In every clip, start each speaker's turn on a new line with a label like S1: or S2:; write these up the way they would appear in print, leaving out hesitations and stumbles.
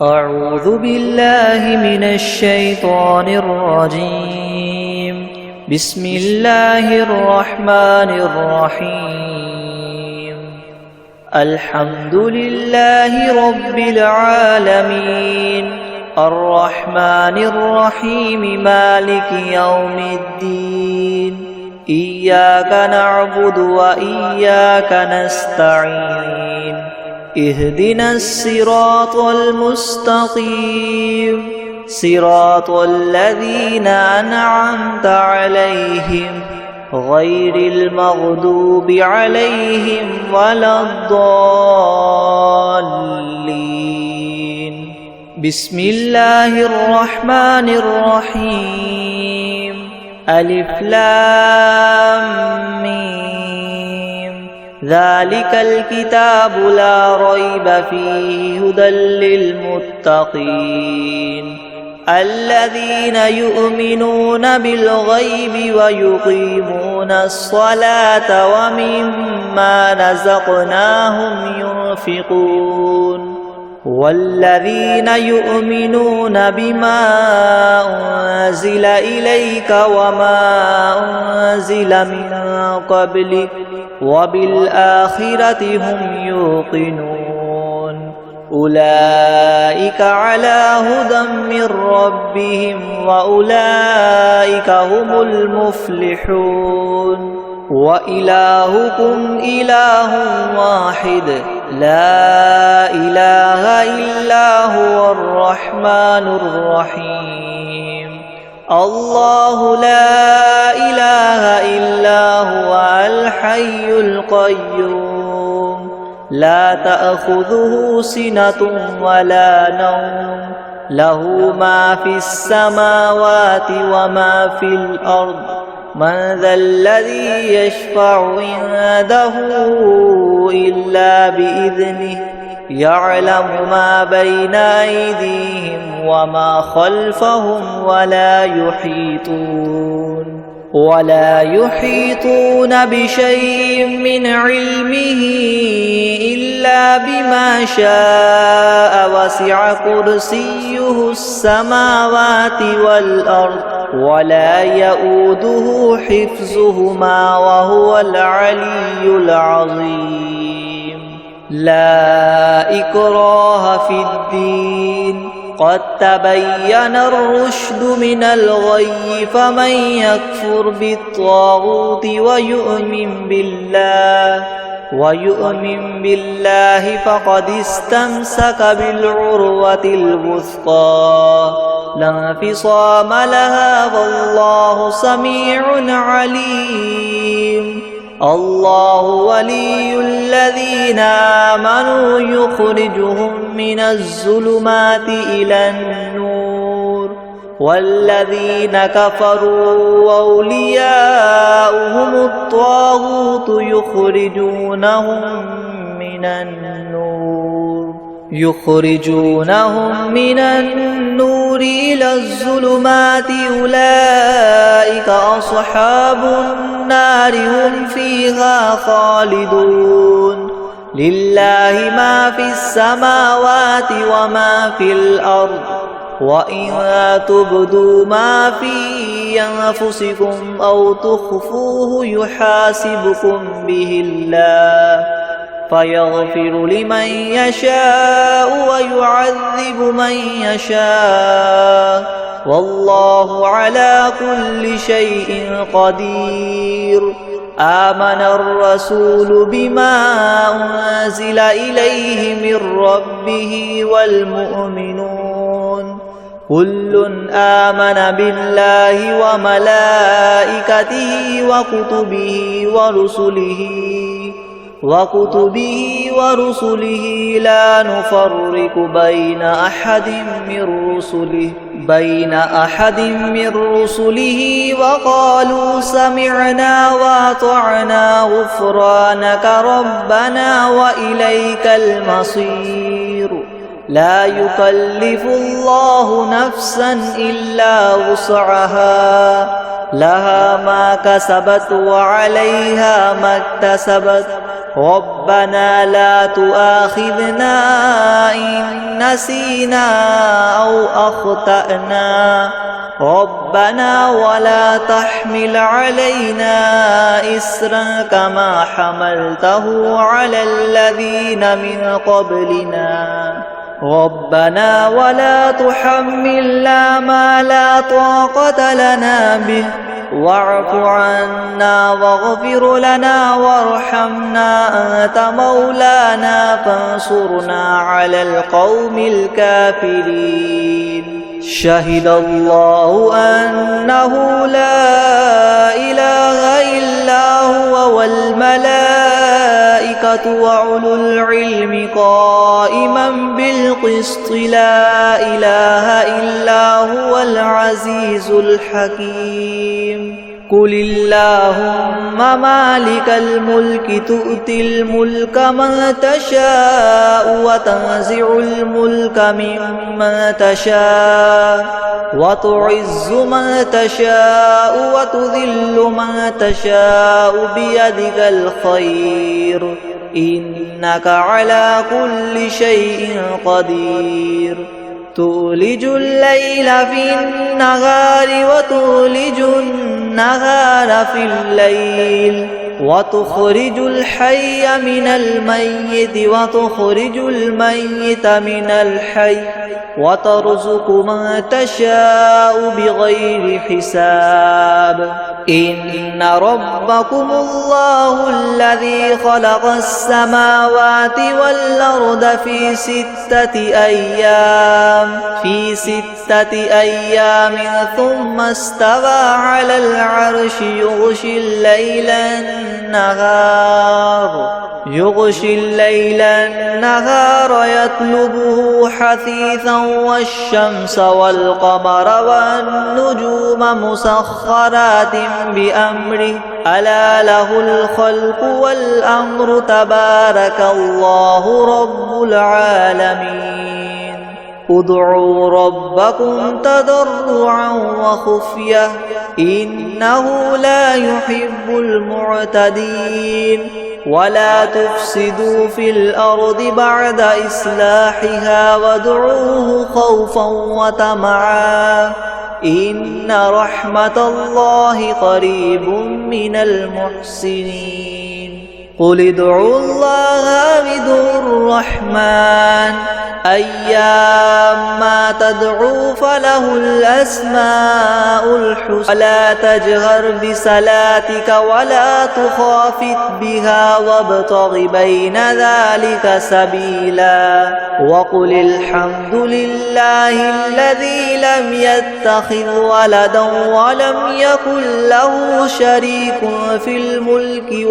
S1: أعوذ بالله من الشيطان الرجيم. بسم الله الرحمن الرحيم. الحمد لله رب العالمين الرحمن الرحيم مالك يوم الدين. إياك نعبد وإياك نستعين. اهدنا الصراط المستقيم صراط الذين أنعمت عليهم غير المغضوب عليهم ولا الضالين. بسم الله الرحمن الرحيم. ألف لام ميم. ذلك الكتاب لا ريب فيه هدى للمتقين الذين يؤمنون بالغيب ويقيمون الصلاة ومما رزقناهم ينفقون والذين يؤمنون بما أنزل إليك وما أنزل من قبلك وبالآخرة هم يوقنون أولئك على هدى من ربهم وأولئك هم المفلحون. وإلهكم إله واحد لا إله إلا هو الرحمن الرحيم. الله لا إله إلا هو الحي القيوم لا تأخذه سنة ولا نوم له ما في السماوات وما في الأرض. من ذا الذي يشفع عنده إلا بإذنه يعلم ما بين أيديهم وما خلفهم ولا يحيطون بشيء من علمه إلا بما شاء وسع كرسيه السماوات والأرض ولا يؤوده حفظهما وهو العلي العظيم. لا إكراه في الدين قد تبين الرشد من الغي فمن يكفر بالطاغوت ويؤمن بالله فقد استمسك بالعروة الوثقى لا انفصام لها والله سميع عليم. الله ولي الذين آمنوا يخرجهم من الظلمات إلى النور والذين كفروا أولياؤهم الطاغوت يخرجونهم من النور إلى الظلمات أولئك أصحاب النار هم فيها خالدون. لله ما في السماوات وما في الأرض وإن تبدوا ما في أنفسكم أو تخفوه يحاسبكم به الله فيغفر لمن يشاء ويعذب من يشاء والله على كل شيء قدير. آمن الرسول بما أنزل إليه من ربه والمؤمنون كل آمن بالله وملائكته وكتبه ورسله لا نفرق بين أحد من رسله وقالوا سمعنا وأطعنا غفرانك ربنا وإليك المصير. لا يكلف الله نفسا إلا وسعها لها ما كسبت وعليها ما اكتسبت ربنا لا تؤاخذنا إن نسينا أو أخطأنا ربنا ولا تحمل علينا إسرا كما حملته على الذين من قبلنا ربنا ولا تحملنا ما لا طاقة لنا به واعف عنا واغفر لنا وارحمنا أنت مولانا فانصرنا على القوم الكافرين شهد الله أنه لا إله إلا هو والملائكة وأولو العلم قائما بالقسط لا إله إلا هو العزيز الحكيم قل اللهم مالك الملك تؤتي الملك من تشاء وتنزع الملك ممن تشاء وتعز من تشاء وتذل من تشاء بيدك الخير إنك على كل شيء قدير تولج الليل في النهار وتولج النهار في الليل وتخرج الحي من الميت وتخرج الميت من الحي وترزق من تشاء بغير حساب إن ربكم الله الذي خلق السماوات والأرض في 6 أيام ثم استوى على العرش يغشي الليل النهار يطلبه حثيثا والشمس والقمر والنجوم مسخرات بأمره ألا له الخلق والأمر تبارك الله رب العالمين ادعوا ربكم تضرعا وخفية إنه لا يحب المعتدين ولا تفسدوا في الأرض بعد إصلاحها وادعوه خوفا وطمعا إن رحمة الله قريب من المحسنين قل ادعوا الله ادعوا الرحمن أيما تدعوا فله الأسماء الحسنى ولا تجهر بصلاتك ولا تخافت بها وابتغ بين ذلك سبيلا وقل الحمد لله الذي لم يتخذ ولدا ولم يكن له شريك في الملك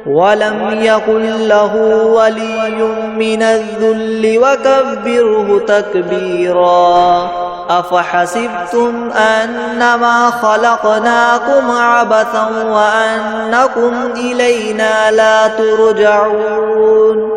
S1: ولم يكن له ولي من الذل وكبره تكبيرا أفحسبتم أنما خلقناكم عبثا وأنكم إلينا لا ترجعون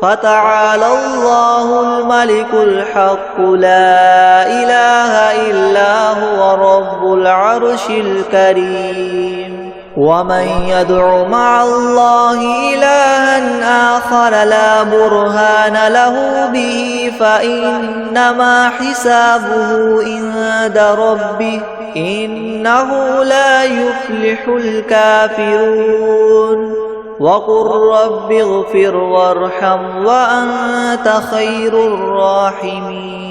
S1: فتعالى الله الملك الحق لا إله إلا هو رب العرش الكريم ومن يدع مع الله إلها آخر لا برهان له به فإنما حسابه عند ربه إنه لا يفلح الكافرون وقل رب اغفر وارحم وأنت خير الراحمين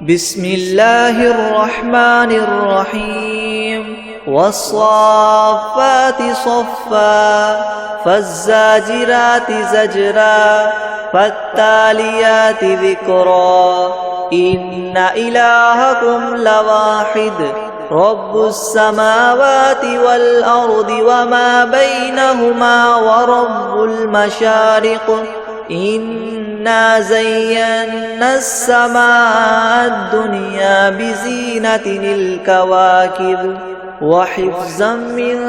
S1: بسم الله الرحمن الرحيم والصافات صفا فالزاجرات زجرا فالتاليات ذكرا إن إلهكم لواحد رب السماوات والأرض وما بينهما ورب المشارق إنا زينا السماء الدنيا بزينة الكواكب وحفظا من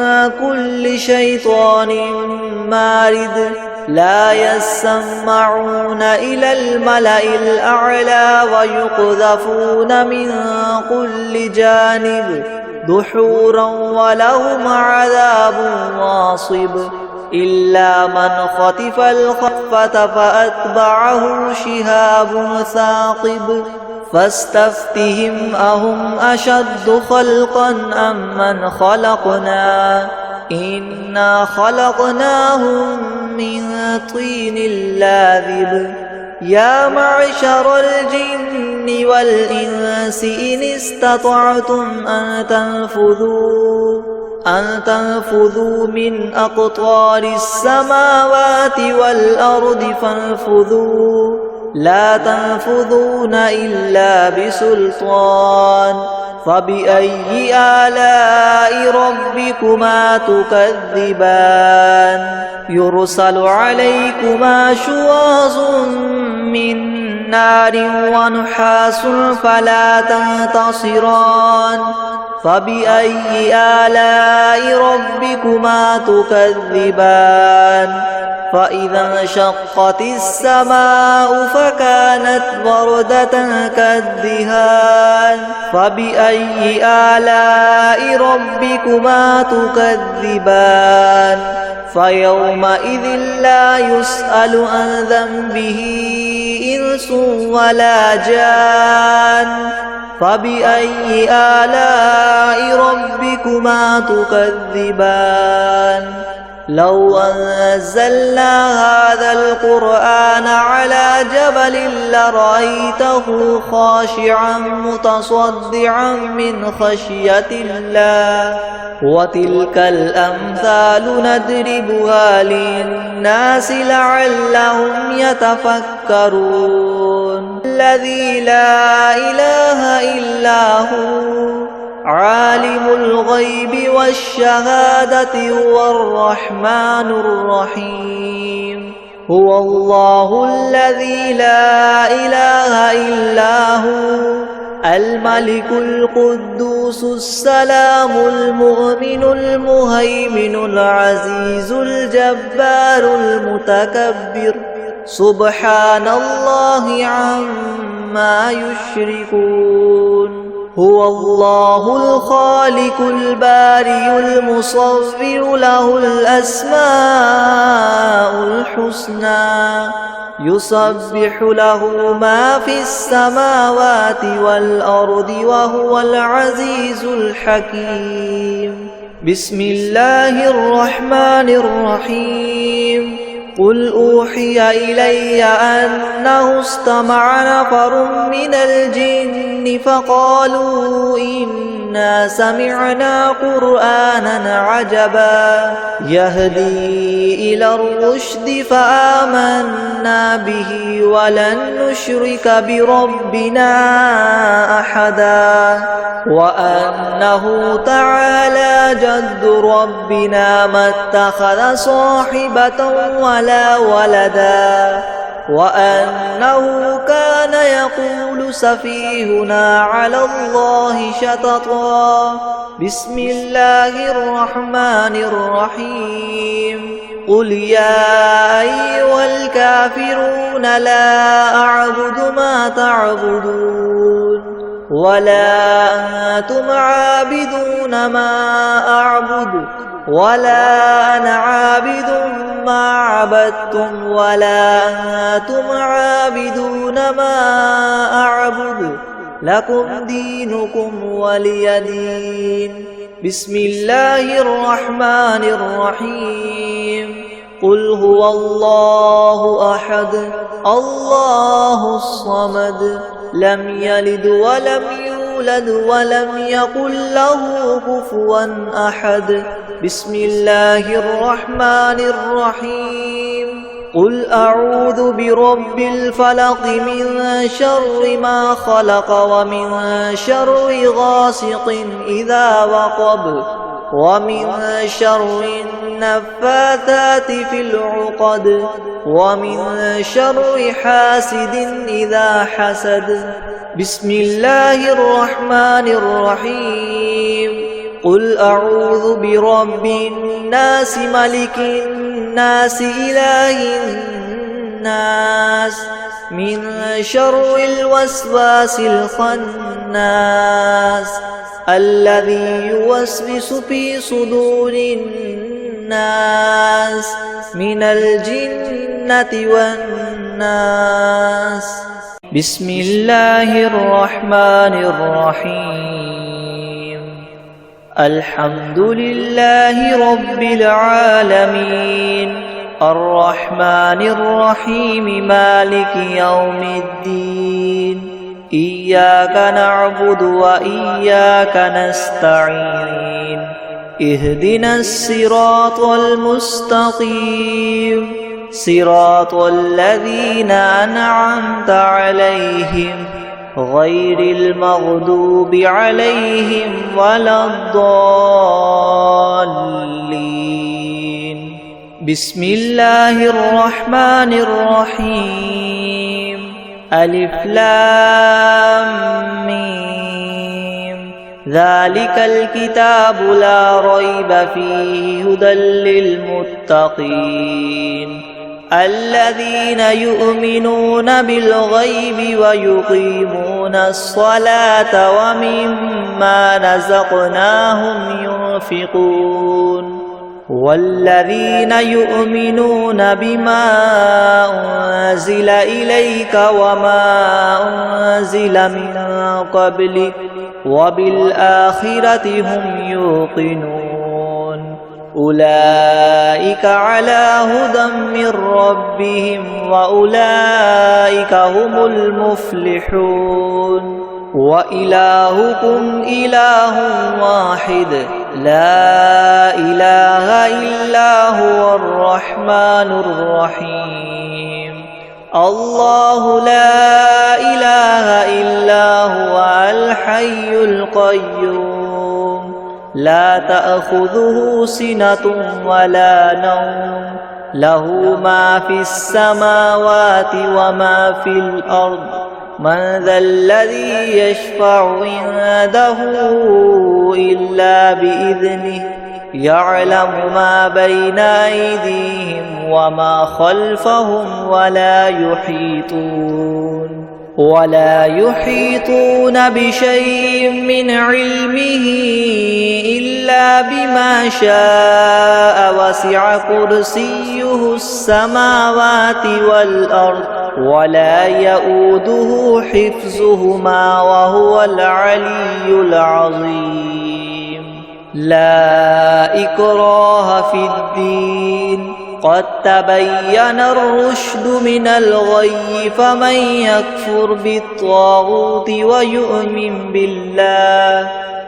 S1: كل شيطان مارد لا يسمعون إلى الملأ الأعلى ويقذفون من كل جانب دحورا ولهم عذاب واصب إلا من خطف الخطفة فأتبعه شهاب ثاقب فاستفتهم أهم أشد خلقا أم من خلقنا إنا خلقناهم من طين لاذب يا معشر الجن والإنس إن استطعتم أن تنفذوا من أقطار السماوات والأرض فانفذوا لا تنفذون إلا بسلطان فبأي آلاء ربكما تكذبان يرسل عليكما شواظ من نار ونحاس فلا تنتصران فبأي آلاء ربكما تكذبان فإذا انشقت السماء فكانت وردة كالدهان فبأي آلاء ربكما تكذبان فيومئذ لا يسأل عن ذنبه إنس ولا جان فبأي آلاء ربكما تكذبان لو أنزلنا هذا القرآن على جبل لرأيته خاشعا متصدعا من خشية الله وتلك الأمثال نضربها للناس لعلهم يتفكرون الذي لا إله إلا هو عالم الغيب والشهادة هو الرحمن الرحيم هو الله الذي لا إله إلا هو الملك القدوس السلام المؤمن المهيمن العزيز الجبار المتكبر سبحان الله عما يشركون هو الله الخالق البارئ المصور له الأسماء الحسنى يسبح له ما في السماوات والأرض وهو العزيز الحكيم بسم الله الرحمن الرحيم قل أوحي إلي أنه استمع نفر من الجن فقالوا إنا سمعنا قرآنا عجبا يهدي إلى الرشد فآمنا به ولن نشرك بربنا أحدا وأنه تعالى جد ربنا ما اتخذ صاحبة ولا ولدا وأنه كان يقول سفيهنا على الله شططا بسم الله الرحمن الرحيم قل يا أيها الكافرون لا أعبد ما تعبدون ولا أنتم عابدون ما أعبد ولا أنا عابد ما عبدتم ولا أنتم عابدون ما أعبد لكم دينكم ولي دين بسم الله الرحمن الرحيم قل هو الله أحد الله الصمد لم يلد ولم يولد ولم يكن له كفوا أحد بسم الله الرحمن الرحيم قل أعوذ برب الفلق من شر ما خلق ومن شر غاسق إذا وقب ومن شر النفاثات في العقد ومن شر حاسد إذا حسد بسم الله الرحمن الرحيم قل أعوذ برب الناس ملك الناس إله الناس من شر الوسواس الخناس الذي يوسوس في صدور الناس من الجنة والناس. بسم الله الرحمن الرحيم. الحمد لله رب العالمين الرحمن الرحيم مالك يوم الدين إياك نعبد وإياك نستعين اهدنا الصراط المستقيم صراط الذين أنعمت عليهم غير المغضوب عليهم ولا الضالين. بسم الله الرحمن الرحيم. ألف لام ميم. ذلك الكتاب لا ريب فيه هدى للمتقين الذين يؤمنون بالغيب ويقيمون الصلاة ومما رزقناهم ينفقون والذين يؤمنون بما أنزل إليك وما أنزل من قبلك وبالآخرة هم يوقنون أولئك على هدى من ربهم وأولئك هم المفلحون. وإلهكم إله واحد لا إله إلا هو الرحمن الرحيم. الله لا إله إلا هو الحي القيوم لا تأخذه سنة ولا نوم له ما في السماوات وما في الأرض من ذا الذي يشفع عنده إلا بإذنه يعلم ما بين أيديهم وما خلفهم ولا يحيطون بشيء من علمه إلا بما شاء وسع كرسيه السماوات والأرض ولا يؤوده حفظهما وهو العلي العظيم. لا إكراه في الدين قد تبين الرشد من الغي فمن يكفر بالطاغوت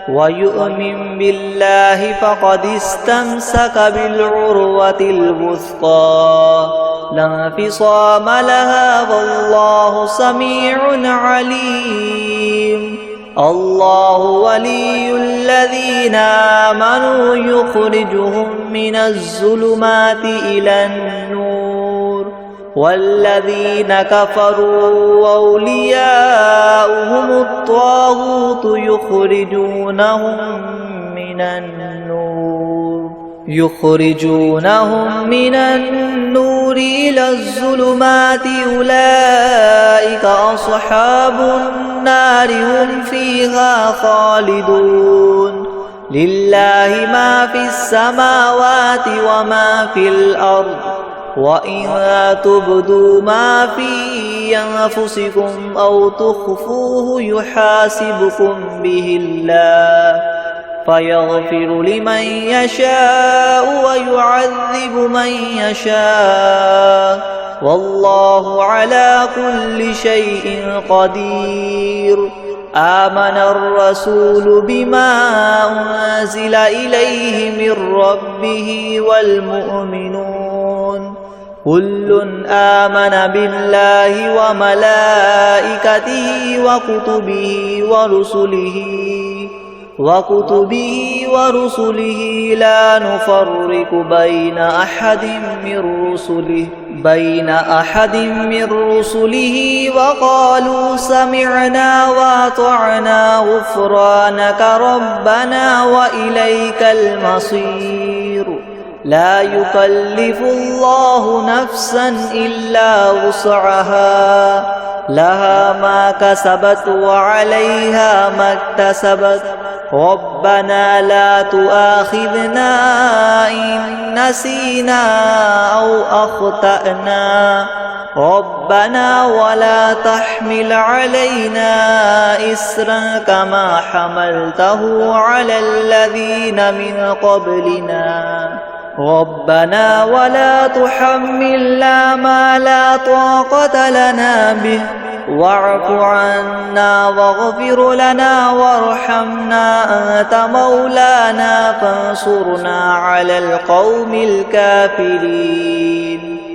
S1: ويؤمن بالله فقد استمسك بالعروة الوثقى لا انفصام لها والله سميع عليم. الله ولي الذين آمنوا يخرجهم من الظلمات إلى النور والذين كفروا أولياؤهم الطاغوت يخرجونهم من النور إلى الظلمات أولئك أصحاب النار هم فيها خالدون. لله ما في السماوات وما في الأرض وإن تبدوا ما في أنفسكم أو تخفوه يحاسبكم به الله فيغفر لمن يشاء ويعذب من يشاء والله على كل شيء قدير. آمن الرسول بما أنزل إليه من ربه والمؤمنون كل آمن بالله وملائكته وكتبه ورسله لا نفرق بين أحد من رسله وقالوا سمعنا وأطعنا غفرانك ربنا وإليك المصير. لا يكلف الله نفسا إلا وسعها لها ما كسبت وعليها ما اكتسبت ربنا لا تؤاخذنا إن نسينا أو أخطأنا ربنا ولا تحمل علينا إسرا كما حملته على الذين من قبلنا ربنا ولا تحملنا ما لا طاقة لنا به واعف عنا واغفر لنا وارحمنا أنت مولانا فانصرنا على القوم الكافرين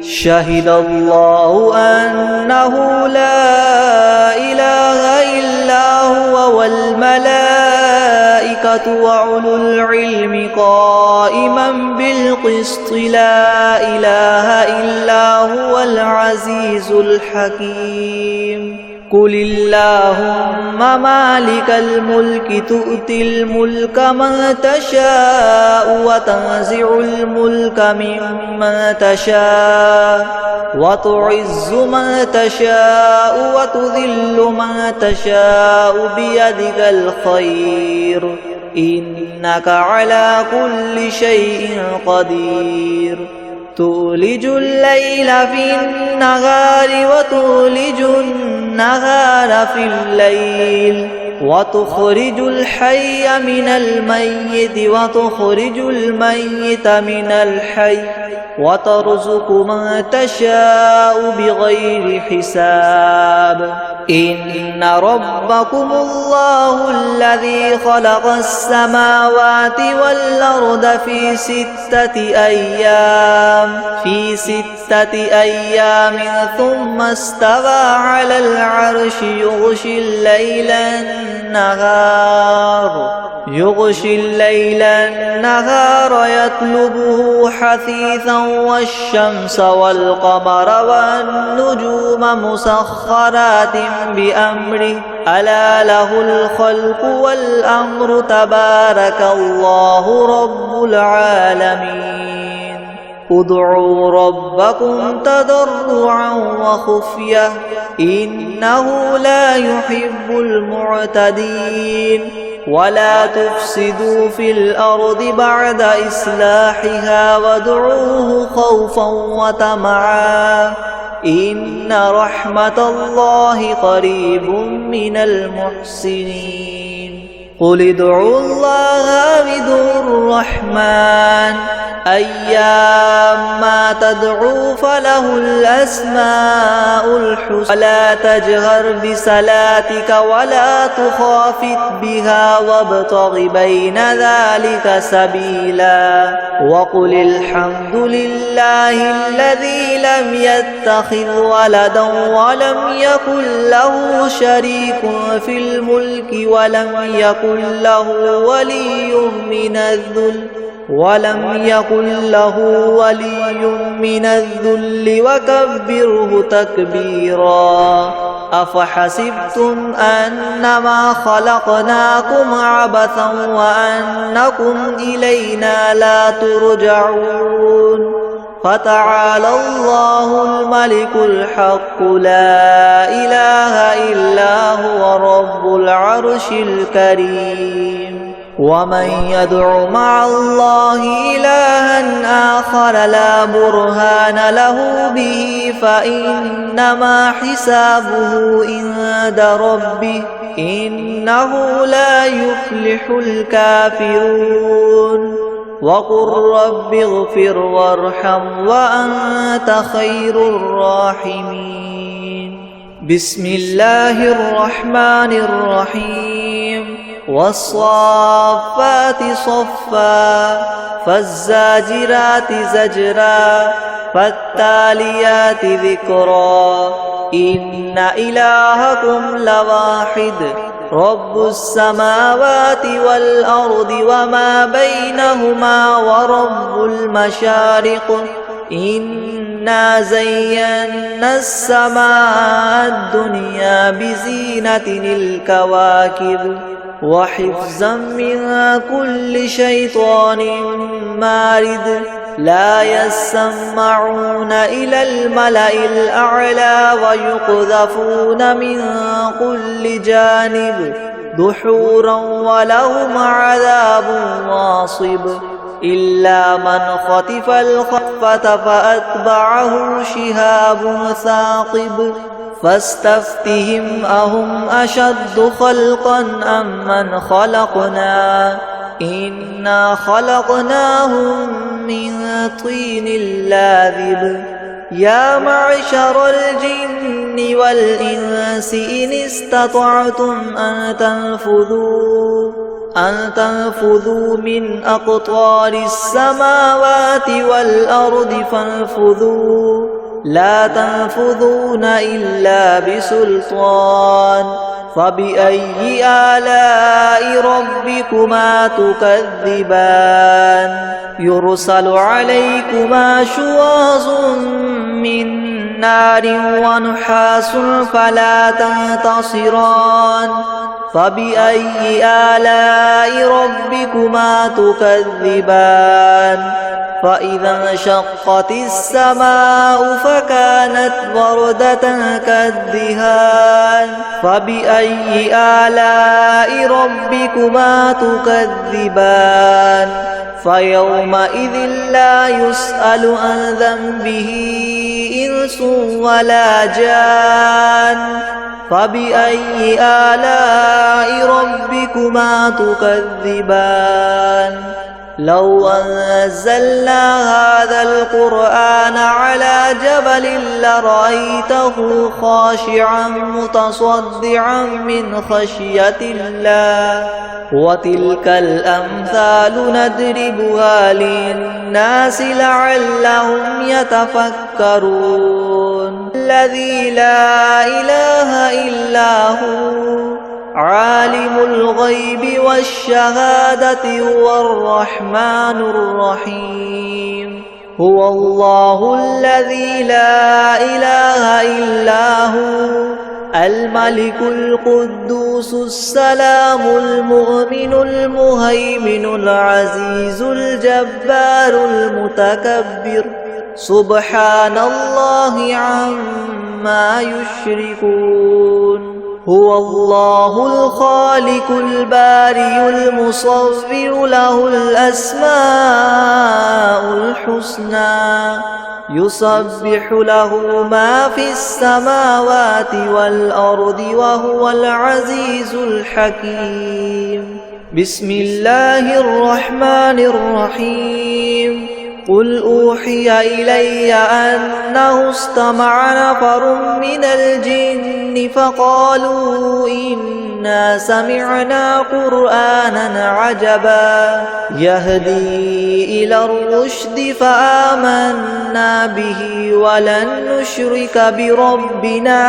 S1: شهد الله أنه لا إله إلا هو والملائكة وأولو العلم قائما بالقسط لا إله إلا هو العزيز الحكيم قل اللهم مالك الملك تؤتي الملك من تشاء وتنزع الملك ممن تشاء وتعز من تشاء وتذل من تشاء بيدك الخير إنك على كل شيء قدير تولج الليل في النهار وتولج النهار في الليل وتخرج الحي من الميت وتخرج الميت من الحي وترزق من تشاء بغير حساب إن ربكم الله الذي خلق السماوات والأرض في 6 أيام ثم استوى على العرش يغشي الليل النهار يطلبه حثيثا والشمس والقمر والنجوم مسخرات بأمره ألا له الخلق والأمر تبارك الله رب العالمين ادعوا ربكم تضرعا وخفية إنه لا يحب المعتدين ولا تفسدوا في الأرض بعد إصلاحها وادعوه خوفا وطمعا إن رحمة الله قريب من المحسنين قل ادعوا الله أو ادعوا الرحمن أيما تدعوا فله الأسماء الحسنى ولا تجهر بصلاتك ولا تخافت بها وابتغ بين ذلك سبيلا وقل الحمد لله الذي لم يتخذ ولدا ولم يكن له شريك في الملك ولم يكن له ولي من الذل وكبره تكبيرا أفحسبتم أنما خلقناكم عبثا وأنكم إلينا لا ترجعون فتعالى الله الملك الحق لا إله إلا هو رب العرش الكريم ومن يدع مع الله إلها آخر لا برهان له به فإنما حسابه عند ربه إنه لا يفلح الكافرون وقل رب اغفر وارحم وأنت خير الراحمين بسم الله الرحمن الرحيم والصافات صفا فالزاجرات زجرا فالتاليات ذكرا إن إلهكم لواحد رب السماوات والأرض وما بينهما ورب المشارق إنا زينا السماء الدنيا بزينة الكواكب وحفظا من كل شيطان مارد لا يسمعون إلى الملأ الأعلى ويقذفون من كل جانب دحورا ولهم عذاب واصب إلا من خطف الخطفة فأتبعه شهاب ثاقب فاستفتهم أهم أشد خلقا أم من خلقنا إنا خلقناهم من طين لاذب يا معشر الجن والإنس إن استطعتم أن تنفذوا من أقطار السماوات والأرض فانفذوا لا تنفذون إلا بسلطان فبأي آلاء ربكما تكذبان يرسل عليكما شواظ من نار ونحاس فلا تنتصران فبأي آلاء ربكما تكذبان فإذا انشقت السماء فكانت وردة كالدهان فبأي آلاء ربكما تكذبان فيومئذ لا يسأل عن ذنبه إنس ولا جان فبأي آلاء ربكما تكذبان لو أنزلنا هذا القرآن على جبل لرأيته خاشعا متصدعا من خشية الله وتلك الأمثال نضربها للناس لعلهم يتفكرون الذي لا إله إلا هو عالم الغيب والشهادة هو الرحمن الرحيم هو الله الذي لا إله إلا هو الملك القدوس السلام المؤمن المهيمن العزيز الجبار المتكبر سبحان الله عما يشركون هو الله الخالق البارئ المصور له الأسماء الحسنى يسبح له ما في السماوات والأرض وهو العزيز الحكيم بسم الله الرحمن الرحيم قل أوحي إلي أنه استمع نفر من الجن فقالوا إنا سمعنا قرآنا عجبا يهدي إلى الرشد فآمنا به ولن نشرك بربنا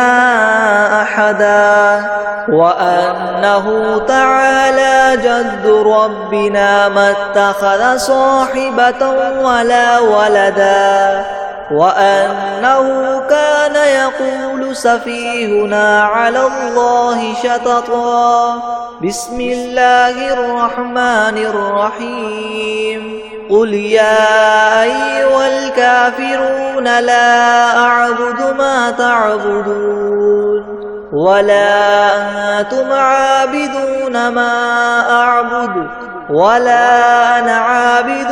S1: أحدا وأنه تعالى جد ربنا ما اتخذ صاحبة ولا ولدا وأنه كان يقول سفيهنا على الله شططا بسم الله الرحمن الرحيم قل يا أيها الكافرون لا أعبد ما تعبدون ولا أنتم عابدون ما أعبد ولا أنا عابد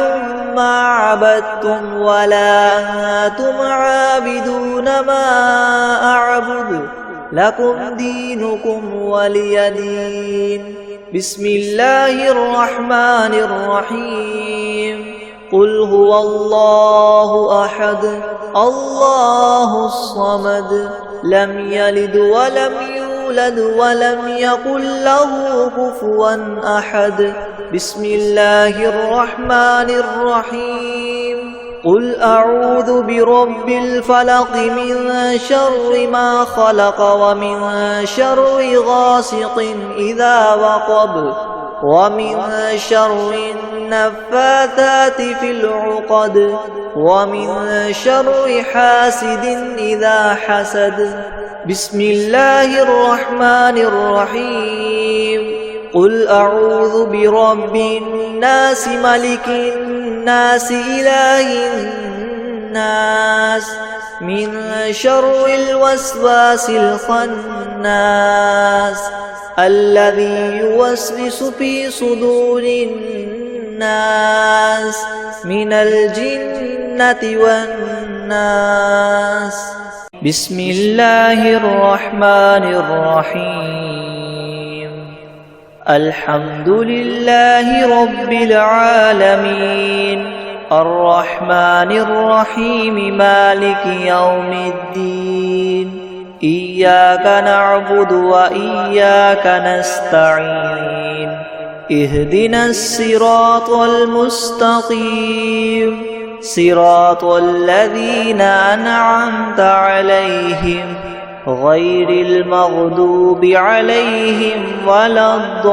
S1: ما عبدتم ولا أنتم عابدون ما أعبد لكم دينكم ولي دين بسم الله الرحمن الرحيم قل هو الله أحد الله الصمد لم يلد ولم يولد ولم يكن له كفوا أحد بسم الله الرحمن الرحيم قل أعوذ برب الفلق من شر ما خلق ومن شر غاسق إذا وقب ومن شر النفاثات في العقد ومن شر حاسد إذا حسد بسم الله الرحمن الرحيم قل أعوذ برب الناس ملك الناس الناس إله الناس من شر الوسواس الخناس الذي يوسوس في صدور الناس من الجنة والناس. بسم الله الرحمن الرحيم. الحمد لله رب العالمين الرحمن الرحيم مالك يوم الدين إياك نعبد وإياك نستعين اهدنا الصراط المستقيم صراط الذين أنعمت عليهم غير المغضوب عليهم ولا الضالين.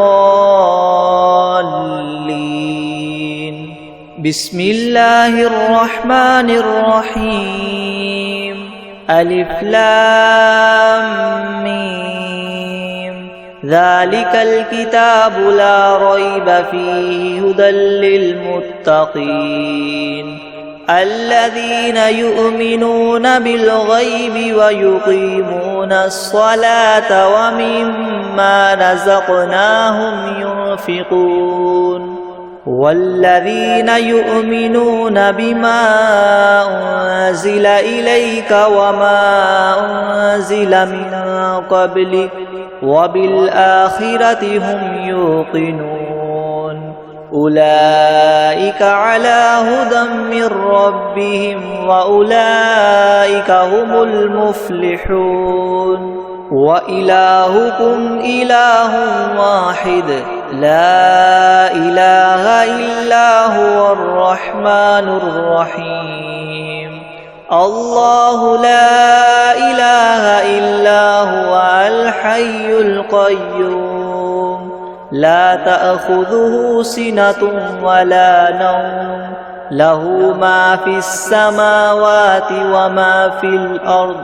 S1: بسم الله الرحمن الرحيم. ألف لام ميم. ذلك الكتاب لا ريب فيه هدى للمتقين الذين يؤمنون بالغيب ويقيمون الصلاة ومما رزقناهم ينفقون والذين يؤمنون بما أنزل إليك وما أنزل من قبلك وبالآخرة هم يوقنون أولئك على هدى من ربهم وأولئك هم المفلحون. وإلهكم إله واحد لا إله إلا هو الرحمن الرحيم. الله لا إله إلا هو الحي القيوم لا تأخذه سنة ولا نوم له ما في السماوات وما في الأرض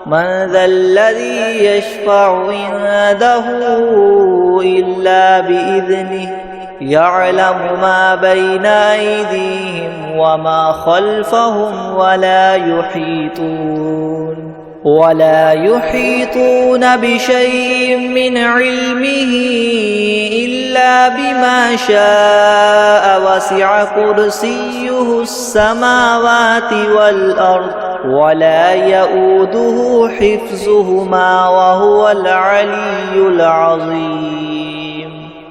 S1: من ذا الذي يشفع عنده إلا بإذنه يعلم ما بين أيديهم وما خلفهم ولا يحيطون بشيء من علمه إلا بما شاء وسع كرسيه السماوات والأرض ولا يؤوده حفظهما وهو العلي العظيم.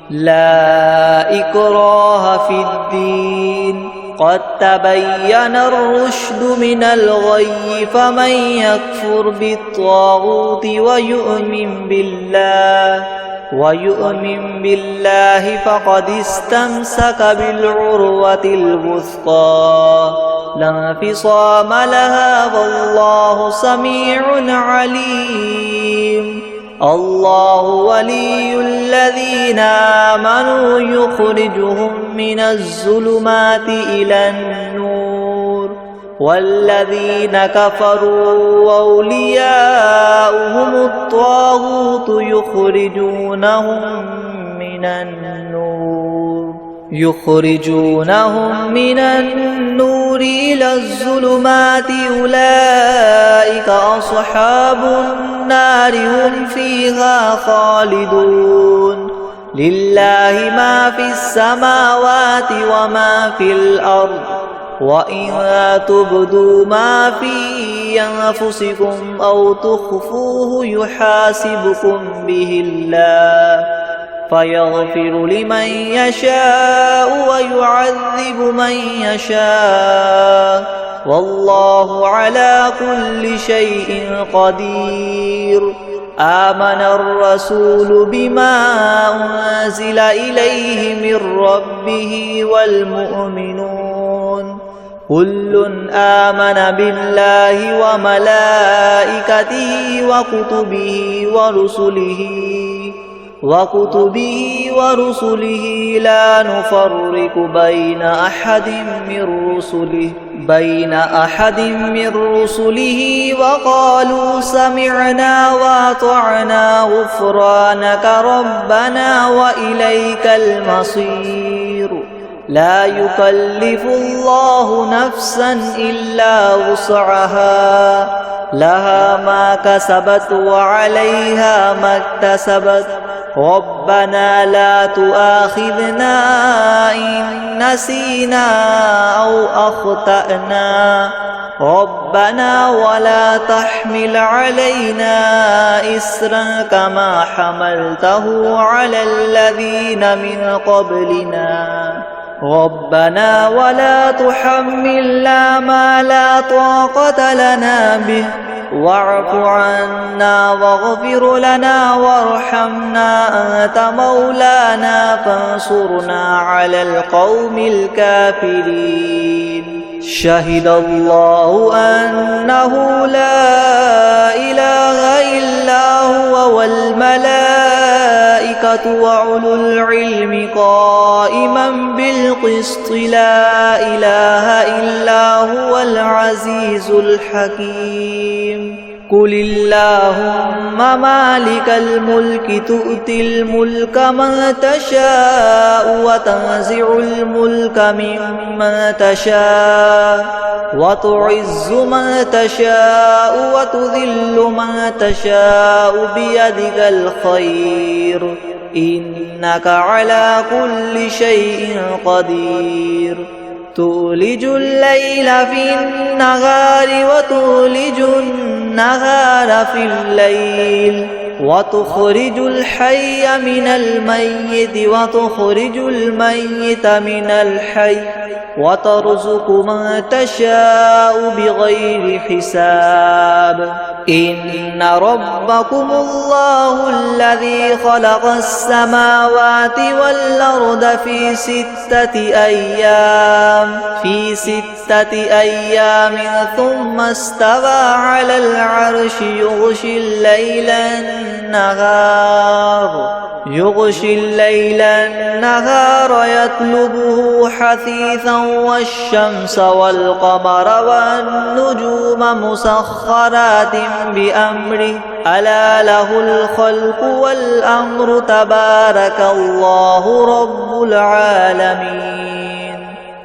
S1: لا إكراه في الدين قد تبين الرشد من الغي فمن يكفر بالطاغوت ويؤمن بالله فقد استمسك بالعروة الوثقى لا انفصام لها والله سميع عليم. الله ولي الذين آمنوا يخرجهم من الظلمات إلى النور والذين كفروا وأولياؤهم الطاغوت يخرجونهم من النور إلى الظلمات أولئك أصحاب النار هم فيها خالدون. لله ما في السماوات وما في الأرض وإن تبدوا ما في أنفسكم أو تخفوه يحاسبكم به الله فيغفر لمن يشاء ويعذب من يشاء والله على كل شيء قدير. آمن الرسول بما أنزل إليه من ربه والمؤمنون كل آمن بالله وملائكته وكتبه ورسله لا نفرق بين أحد من رسله وقالوا سمعنا وأطعنا غفرانك ربنا وإليك المصير. لا يكلف الله نفسا إلا وسعها لها ما كسبت وعليها ما اكتسبت ربنا لا تؤاخذنا إن نسينا أو أخطأنا ربنا ولا تحمل علينا إسرا كما حملته على الذين من قبلنا ربنا ولا تحملنا ما لا طاقة لنا به واعف عنا واغفر لنا وارحمنا أنت مولانا فانصرنا على القوم الكافرين شهد الله أنه لا إله إلا هو والملائكة وأولو العلم قائما بالقسط لا إله إلا هو العزيز الحكيم قل اللهم مالك الملك تؤتي الملك من تشاء وتنزع الملك ممن تشاء وتعز من تشاء وتذل من تشاء بيدك الخير إنك على كل شيء قدير تولج الليل في النهار وتولج النهار في الليل وتخرج الحي من الميت وتخرج الميت من الحي وترزق من تشاء بغير حساب إن ربكم الله الذي خلق السماوات والأرض في 6 أيام ثم استوى على العرش يغشي الليل النهار يطلبه حثيثا والشمس والقمر والنجوم مسخرات بأمره ألا له الخلق والأمر تبارك الله رب العالمين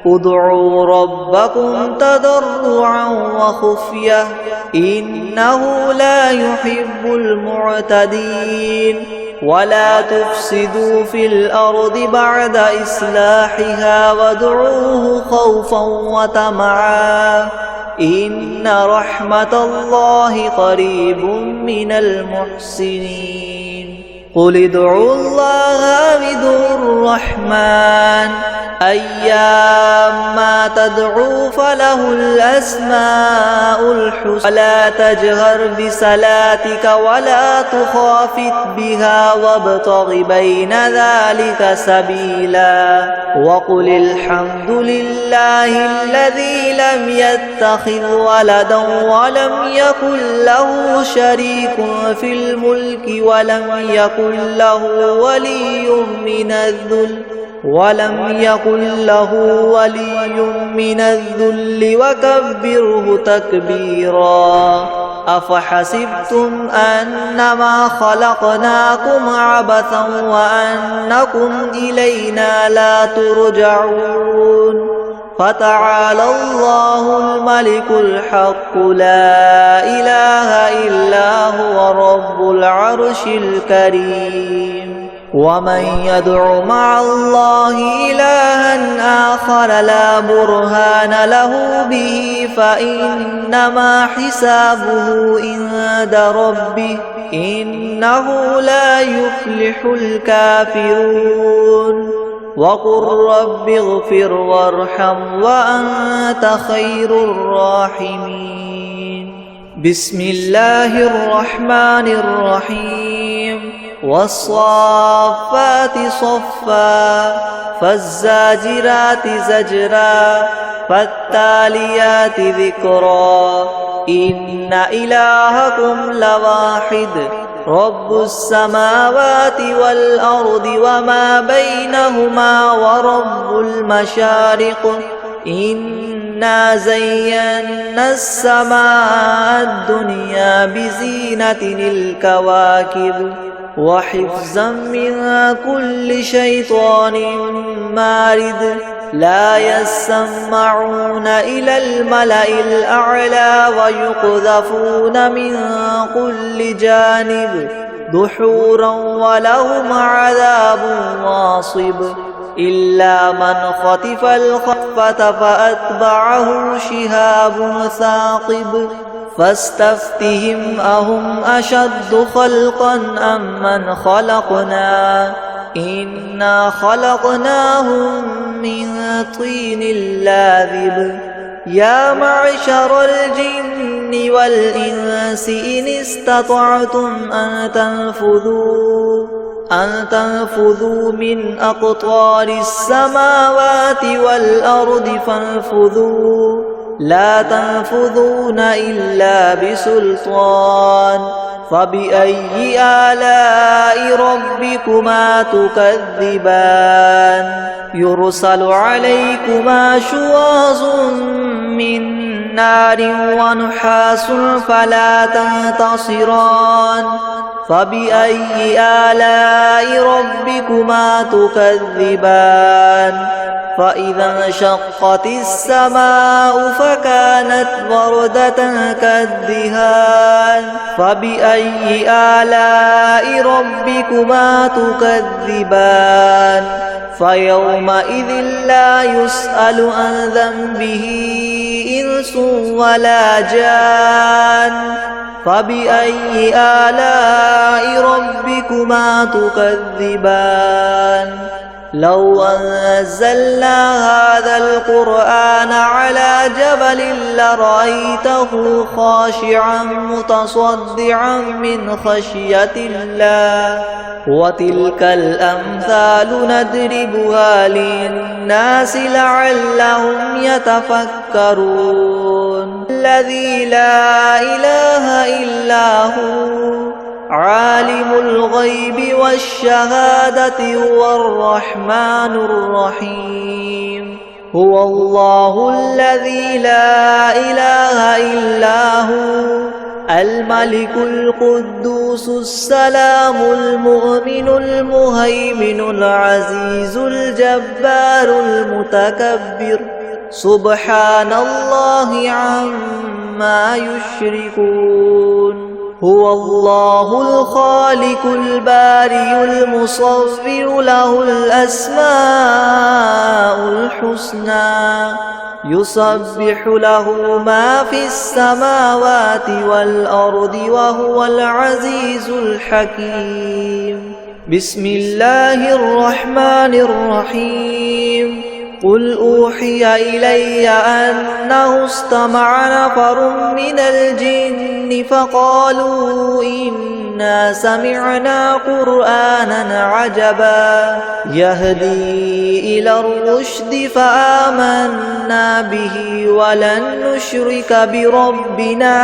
S1: ادعوا ربكم تضرعا وخفية إنه لا يحب المعتدين ولا تفسدوا في الأرض بعد إصلاحها وادعوه خوفا وطمعا إن رحمة الله قريب من المحسنين قل ادعوا الله أو ادعوا الرحمن أيما تدعوا فله الأسماء الحسنى ولا تجهر بصلاتك ولا تخافت بها وابتغ بين ذلك سبيلا وقل الحمد لله الذي لم يتخذ ولدا ولم يكن له شريك في الملك ولم يكن له ولي من الذل وكبره تكبيرا أفحسبتم أنما خلقناكم عبثا وأنكم إلينا لا ترجعون فتعالى الله الملك الحق لا إله إلا هو رب العرش الكريم ومن يدع مع الله إلها آخر لا برهان له به فإنما حسابه عند ربه إنه لا يفلح الكافرون وقل رب اغفر وارحم وأنت خير الراحمين بسم الله الرحمن الرحيم والصافات صفا فالزاجرات زجرا فالتاليات ذكرا إن إلهكم لواحد رب السماوات والأرض وما بينهما ورب المشارق إنا زينا السماء الدنيا بزينة الكواكب وحفظا من كل شيطان مارد لا يسمعون إلى الملأ الأعلى ويقذفون من كل جانب دحورا ولهم عذاب واصب إلا من خطف الخطفة فأتبعه شهاب ثاقب فاستفتهم أهم أشد خلقا أم من خلقنا إنا خلقناهم من طين لاذب يا معشر الجن والإنس إن استطعتم أن تنفذوا من أقطار السماوات والأرض فانفذوا لا تنفذون إلا بسلطان فبأي آلاء ربكما تكذبان يرسل عليكما شواظ من نار ونحاس فلا تنتصران فبأي آلاء ربكما تكذبان فإذا انشقت السماء فكانت وردة كالدهان فبأي آلاء ربكما تكذبان فيومئذ لا يسأل عن ذنبه إنس ولا جان فبأي آلاء ربكما تكذبان لو أنزلنا هذا القرآن على جبل لرأيته خاشعا متصدعا من خشية الله وتلك الأمثال نضربها للناس لعلهم يتفكرون الذي لا إله إلا هو عالم الغيب والشهادة هو الرحمن الرحيم هو الله الذي لا إله إلا هو الملك القدوس السلام المؤمن المهيمن العزيز الجبار المتكبر سبحان الله عما يشركون هو الله الخالق البارئ المصور له الأسماء الحسنى يسبح له ما في السماوات والأرض وهو العزيز الحكيم بسم الله الرحمن الرحيم قل أوحي إلي أنه استمع نفر من الجن فقالوا إنا سمعنا قرآنا عجبا يهدي إلى الرشد فآمنا به ولن نشرك بربنا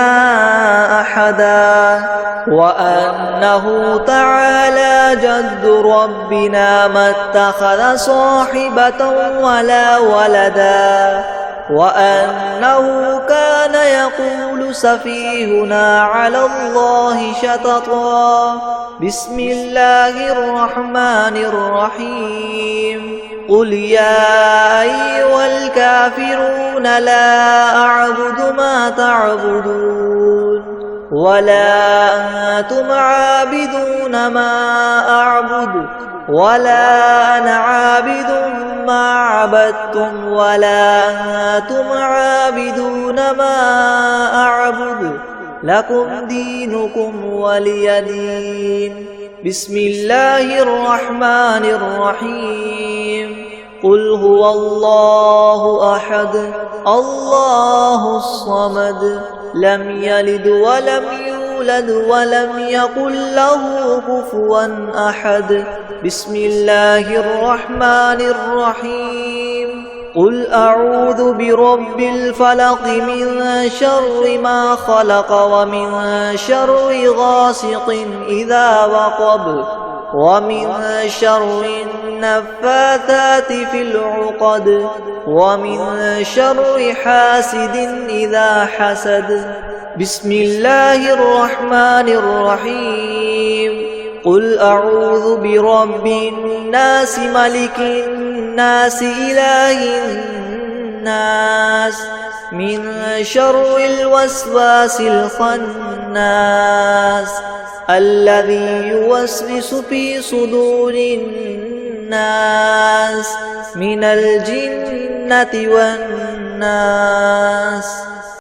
S1: أحدا وأنه تعالى جد ربنا ما اتخذ صاحبة ولا ولدا وأنه كان يقول سفيهنا على الله شططا بسم الله الرحمن الرحيم قل يا أيها الكافرون لا أعبد ما تعبدون ولا أنتم عابدون ما أعبد ولا أنا عابد ما عبدتم ولا أنتم عابدون ما أعبد لكم دينكم ولي دين بسم الله الرحمن الرحيم قل هو الله أحد الله الصمد لم يلد ولم يولد ولم يكن له كفوا أحد بسم الله الرحمن الرحيم قل أعوذ برب الفلق من شر ما خلق ومن شر غاسق إذا وقب ومن شر النفاثات في العقد ومن شر حاسد إذا حسد بسم الله الرحمن الرحيم قل أعوذ برب الناس ملك الناس الناس إله الناس من شر الوسواس الخناس الذي يوسوس في صدور الناس من الجنة والناس.